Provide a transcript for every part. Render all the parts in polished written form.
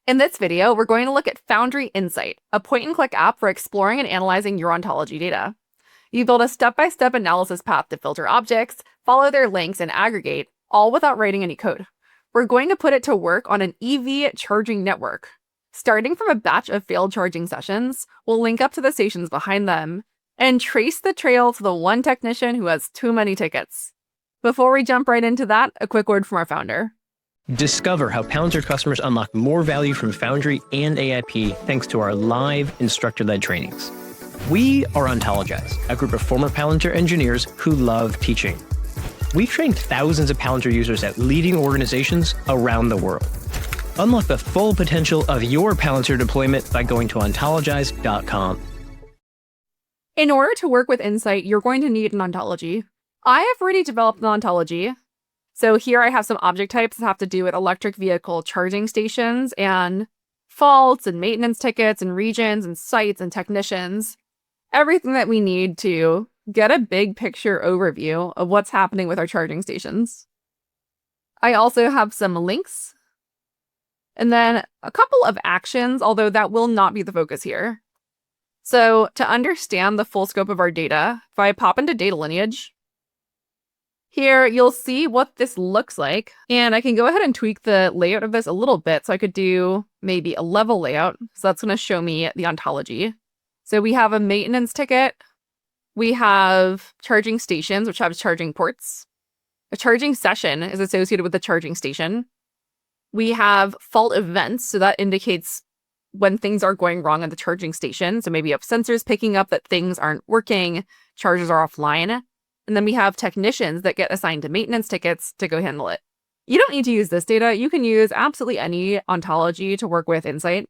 In this video, we're going to look at Foundry Insight, a point-and-click app for exploring and analyzing your ontology data. You build a step-by-step analysis path to filter objects, follow their links, and aggregate, all without writing any code. We're going to put it to work on an EV charging network. Starting from a batch of failed charging sessions, we'll link up to the stations behind them, and trace the trail to the one technician who has too many tickets. Before we jump right into that, a quick word from our founder. Discover how Palantir customers unlock more value from Foundry and AIP thanks to our live instructor-led trainings. We are Ontologize, a group of former Palantir engineers who love teaching. We've trained thousands of Palantir users at leading organizations around the world. Unlock the full potential of your Palantir deployment by going to ontologize.com. In order to work with Insight, you're going to need an ontology. I have already developed an ontology. So here I have some object types that have to do with electric vehicle charging stations and faults and maintenance tickets and regions and sites and technicians. Everything that we need to get a big picture overview of what's happening with our charging stations. I also have some links and then a couple of actions, although that will not be the focus here. So to understand the full scope of our data, if I pop into data lineage, here, you'll see what this looks like, and I can go ahead and tweak the layout of this a little bit. So I could do maybe a level layout. So that's going to show me the ontology. So we have a maintenance ticket. We have charging stations, which have charging ports. A charging session is associated with the charging station. We have fault events, so that indicates when things are going wrong at the charging station. So maybe you have sensors picking up that things aren't working, chargers are offline. And then we have technicians that get assigned to maintenance tickets to go handle it. You don't need to use this data. You can use absolutely any ontology to work with Insight.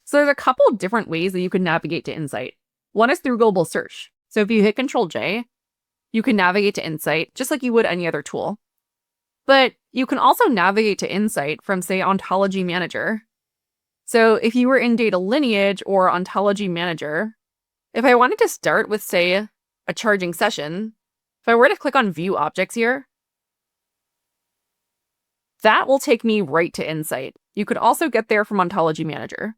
So there's a couple of different ways that you can navigate to Insight. One is through global search. So if you hit Control-J, you can navigate to Insight just like you would any other tool. But you can also navigate to Insight from, say, Ontology Manager. So if you were in Data Lineage or Ontology Manager, if I wanted to start with, say, a charging session, if I were to click on View Objects here, that will take me right to Insight. You could also get there from Ontology Manager.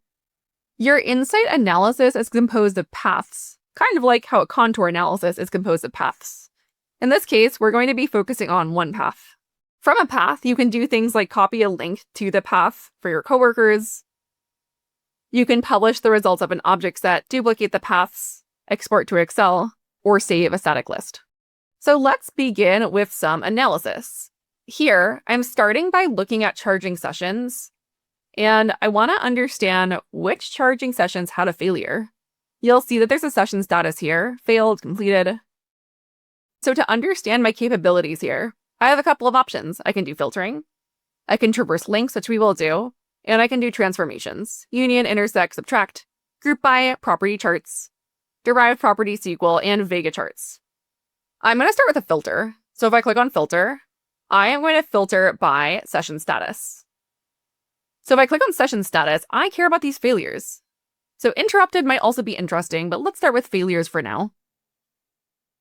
Your Insight analysis is composed of paths, kind of like how a contour analysis is composed of paths. In this case, we're going to be focusing on one path. From a path, you can do things like copy a link to the path for your coworkers. You can publish the results of an object set, duplicate the paths, export to Excel, or save a static list. So let's begin with some analysis. Here, I'm starting by looking at charging sessions, and I want to understand which charging sessions had a failure. You'll see that there's a session status here, failed, completed. So to understand my capabilities here, I have a couple of options. I can do filtering, I can traverse links, which we will do, and I can do transformations, union, intersect, subtract, group by, property charts, derived property SQL, and Vega charts. I'm going to start with a filter. So if I click on filter, I am going to filter by session status. So if I click on session status, I care about these failures. So interrupted might also be interesting, but let's start with failures for now.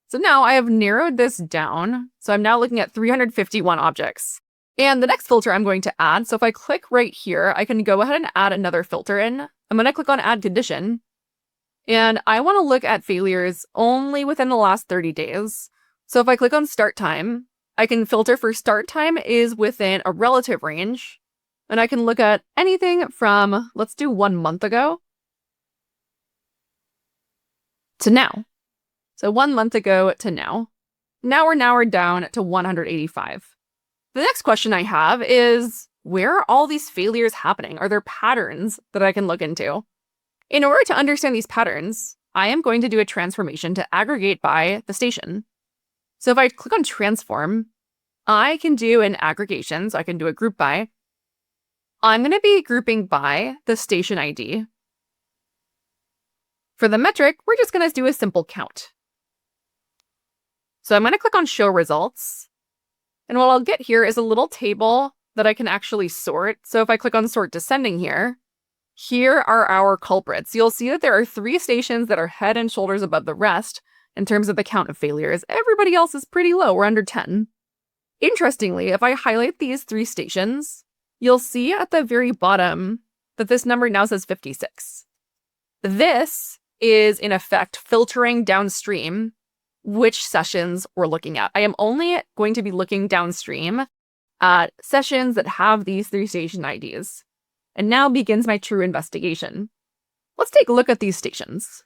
So now I have narrowed this down. So I'm now looking at 351 objects. And the next filter I'm going to add, so if I click right here, I can go ahead and add another filter in. I'm going to click on add condition. And I want to look at failures only within the last 30 days. So if I click on start time, I can filter for start time is within a relative range. And I can look at anything from, let's do 1 month ago to now. So 1 month ago to now. Now we're down to 185. The next question I have is, where are all these failures happening? Are there patterns that I can look into? In order to understand these patterns, I am going to do a transformation to aggregate by the station. So if I click on transform, I can do an aggregation, so I can do a group by. I'm going to be grouping by the station ID. For the metric, we're just going to do a simple count. So I'm going to click on show results. And what I'll get here is a little table that I can actually sort. So if I click on sort descending here, here are our culprits. You'll see that there are 3 stations that are head and shoulders above the rest in terms of the count of failures. Everybody else is pretty low. We're under 10. Interestingly, if I highlight these 3 stations, you'll see at the very bottom that this number now says 56. This is, in effect, filtering downstream which sessions we're looking at. I am only going to be looking downstream at sessions that have these 3 station IDs. And now begins my true investigation. Let's take a look at these stations.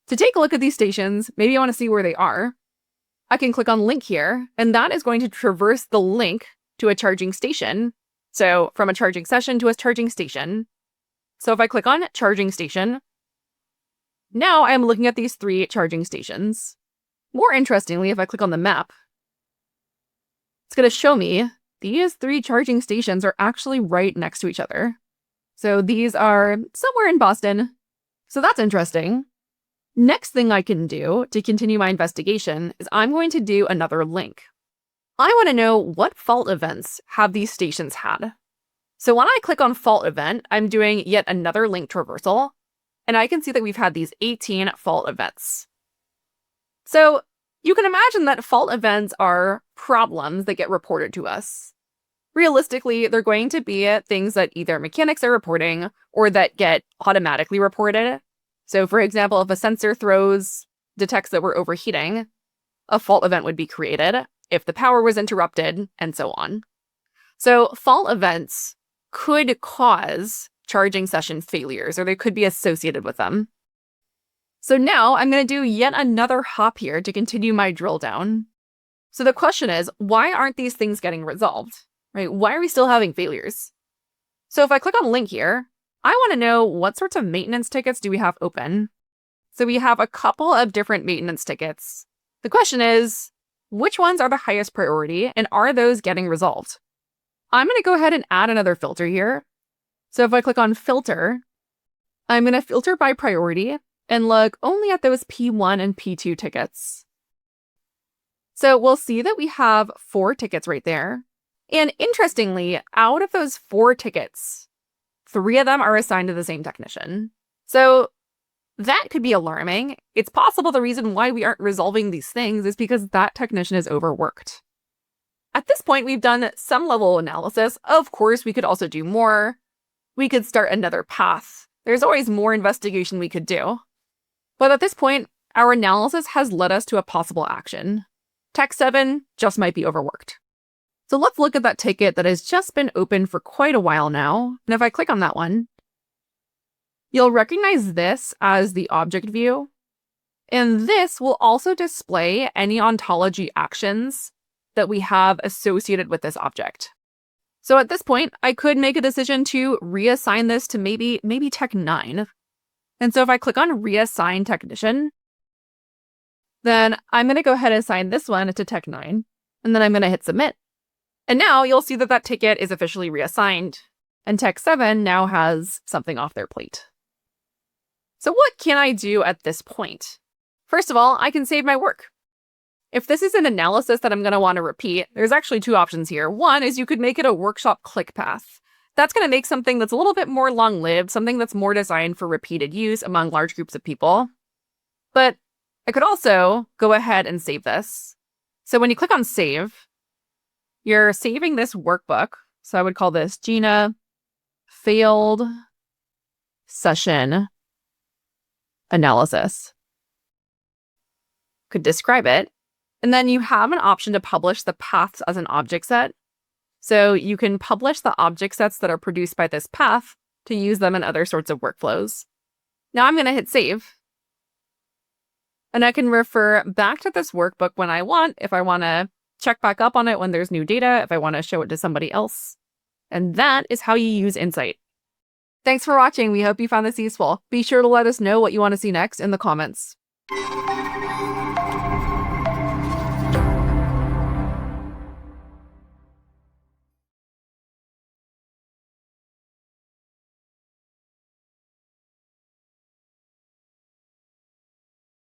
To take a look at these stations, maybe I want to see where they are. I can click on link here, and that is going to traverse the link to a charging station. So from a charging session to a charging station. So if I click on charging station, now I'm looking at these 3 charging stations. More interestingly, if I click on the map, it's going to show me these 3 charging stations are actually right next to each other. So these are somewhere in Boston. So that's interesting. Next thing I can do to continue my investigation is I'm going to do another link. I want to know what fault events have these stations had. So when I click on fault event, I'm doing yet another link traversal, and I can see that we've had these 18 fault events. So you can imagine that fault events are problems that get reported to us. Realistically, they're going to be things that either mechanics are reporting or that get automatically reported. So for example, if a sensor detects that we're overheating, a fault event would be created if the power was interrupted, and so on. So fault events could cause charging session failures, or they could be associated with them. So now I'm going to do yet another hop here to continue my drill down. So the question is, why aren't these things getting resolved? Right? Why are we still having failures? So if I click on link here, I want to know what sorts of maintenance tickets do we have open. So we have a couple of different maintenance tickets. The question is, which ones are the highest priority, and are those getting resolved? I'm going to go ahead and add another filter here. So if I click on filter, I'm going to filter by priority and look only at those P1 and P2 tickets. So we'll see that we have 4 tickets right there. And interestingly, out of those 4 tickets, 3 of them are assigned to the same technician. So that could be alarming. It's possible the reason why we aren't resolving these things is because that technician is overworked. At this point, we've done some level analysis. Of course, we could also do more. We could start another path. There's always more investigation we could do. But at this point, our analysis has led us to a possible action. Tech 7 just might be overworked. So let's look at that ticket that has just been open for quite a while now. And if I click on that one, you'll recognize this as the object view. And this will also display any ontology actions that we have associated with this object. So at this point, I could make a decision to reassign this to maybe Tech 9. And so if I click on Reassign Technician, then I'm going to go ahead and assign this one to Tech 9. And then I'm going to hit Submit. And now you'll see that that ticket is officially reassigned. And Tech 7 now has something off their plate. So what can I do at this point? First of all, I can save my work. If this is an analysis that I'm going to want to repeat, there's actually 2 options here. One is you could make it a workshop click path. That's going to make something that's a little bit more long-lived, something that's more designed for repeated use among large groups of people. But I could also go ahead and save this. So when you click on save, you're saving this workbook. So I would call this Gena failed session analysis. Could describe it. And then you have an option to publish the paths as an object set. So you can publish the object sets that are produced by this path to use them in other sorts of workflows. Now I'm going to hit save. And I can refer back to this workbook when I want, if I want to check back up on it when there's new data, if I want to show it to somebody else. And that is how you use Insight. Thanks for watching. We hope you found this useful. Be sure to let us know what you want to see next in the comments.